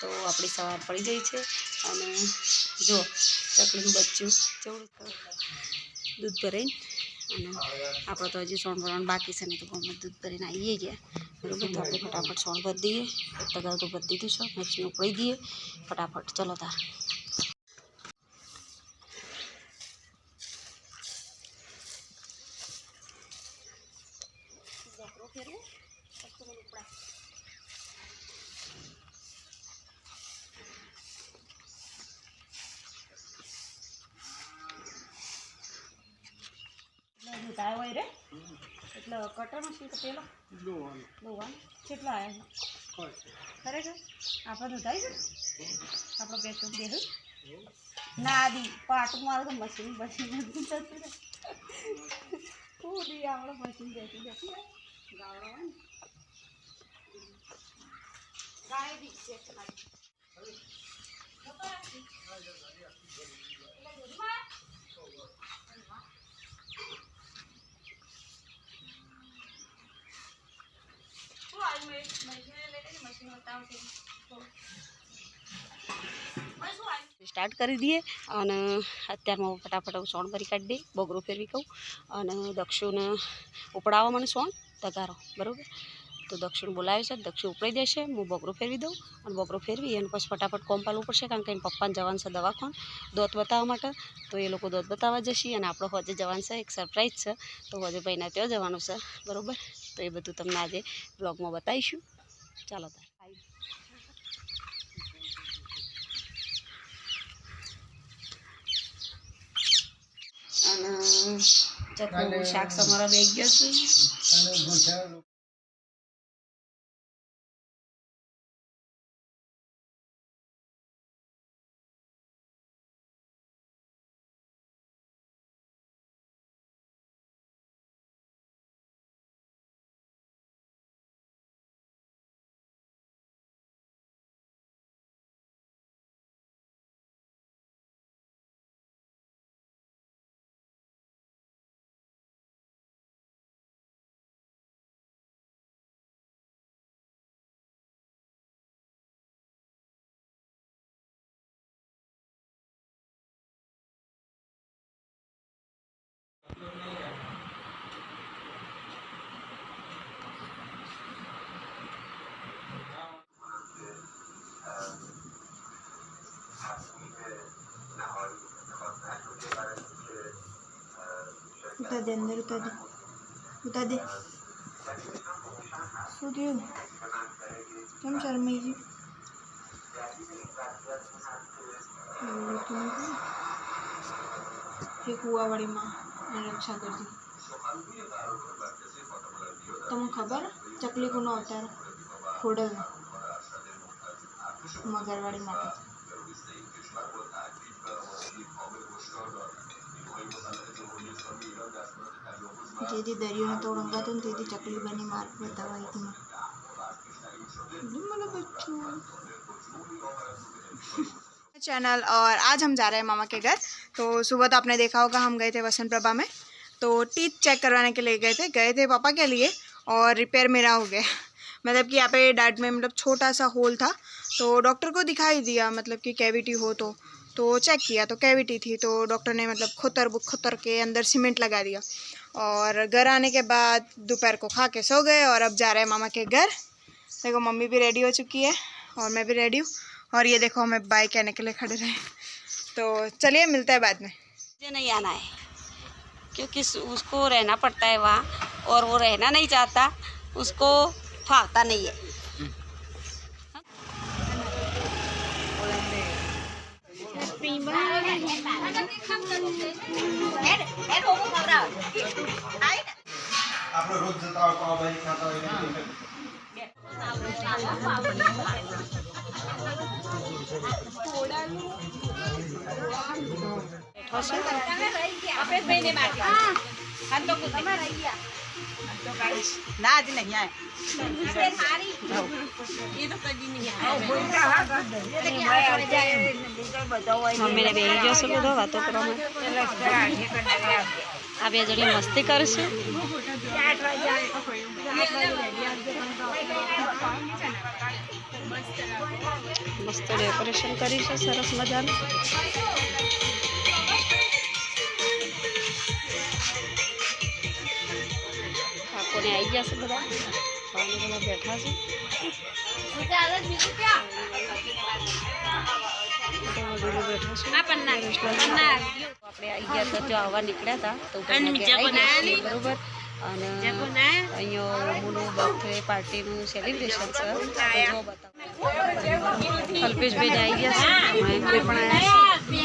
તો આપણી સવાર પડી ગઈ છે અને જો ચકલીનું બચ્ચું જેવું દૂધ ભરાઈને અને આપણે તો હજી સોણ ભરવાનું બાકી છે ને તો ગમે દૂધ ભરીને આવીએ ગયા બરાબર. તો આપણે ફટાફટ સોણ ભરી દઈએ. તગાર તો ભરી દીધું છે, મશીન ઉપડી દઈએ ફટાફટ. ચલો તાર ફેરવું ઉપડા દૂધ હોય રે એટલે કટર મશીન તો પેલો લોવાનું કેટલા આવ્યા ખરેખર આપણે દૂધ આવી છે આપણો પેટું બેહું ના દી પાટું મારું તો મશીન મશીન જતું રહે પૂરી આપણે મશીન બેઠી જતી રહે ગાવડો હોય ને ગાય દી સ્ટાર્ટ કરી દઈએ અને અત્યારમાં ફટાફટ સોણ ભરી કાઢી દઈએ. બગરો ફેરવી કહું અને દક્ષુને ઉપડાવો મને સોણ તગારો બરાબર. તો દક્ષિણ બોલાવે છે, દક્ષિણ ઉપડી દેશે, હું બગરો ફેરવી દઉં અને બગરો ફેરવી અને પછી ફટાફટ કોમ પાલવું પડશે કારણ કે એને પપ્પાને જવાનું છે દવાખાને દોત બતાવવા માટે. તો એ લોકો દોત બતાવવા જશે અને આપણો હોજે જવાનું છે, એક સરપ્રાઈઝ છે. તો હોજે ભાઈના ત્યાં જવાનું છે બરાબર. તો એ બધું તમને આજે બ્લોગમાં બતાવીશું. ચાલો તાર અને ચકનું શાક સમારા બેગ ગયો છે. उतार दे अंदर, उतार दे, उतार दे. શું થયું? કેમ શરમાઈ ગઈ? એ કુવાવાડીમાં રક્ષા કરતી તમને ખબર? ચકલી કોનો અવતાર? ખોડલ મગરવાડી માટે. જેથી દરિયો નતો રંગાતો ને તેથી ચકલી બની मार्ग बतावाई थी चैनल। और आज हम जा रहे हैं मामा के घर। तो सुबह तो आपने देखा होगा हम गए थे वसंत प्रभा में, तो टीथ चेक करवाने के लिए गए थे पापा के लिए। और रिपेयर मेरा हो गया, मतलब कि यहाँ पे डाट में मतलब छोटा सा होल था, तो डॉक्टर को दिखाई दिया मतलब कि कैविटी हो तो चेक किया तो कैविटी थी। तो डॉक्टर ने मतलब खोतर के अंदर सीमेंट लगा दिया। और घर आने के बाद दोपहर को खा के सो गए और अब जा रहे हैं मामा के घर। देखो मम्मी भी रेडी हो चुकी है और मैं भी रेडी हूँ। और ये देखो हमें बाय कहने के लिए खड़े रहे। तो चलिए मिलते हैं बाद में। मुझे नहीं आना है क्योंकि उसको रहना पड़ता है वहाँ, और वो रहना नहीं चाहता, उसको फावता नहीं है। ना आज नहीं आए मम्मी ने बेही गयो छे बधो वातो करवा आ बे जणी मस्ती करशु। મસ્ત ડેકોરેશન કરી છે સરસ મજાનું. કાકોને આવી ગયા છે બધા, ખાવાને બધા બેઠા છે. આપણે આવી ગયા હતા, જો આવવા નીકળ્યા હતા તો બરોબર. અને અહીંયા મૂળું બર્થડે પાર્ટીનું સેલિબ્રેશન છે. કલ્પેશભાઈ આવી ગયા છે, મયંકભાઈ પણ આવ્યા છે.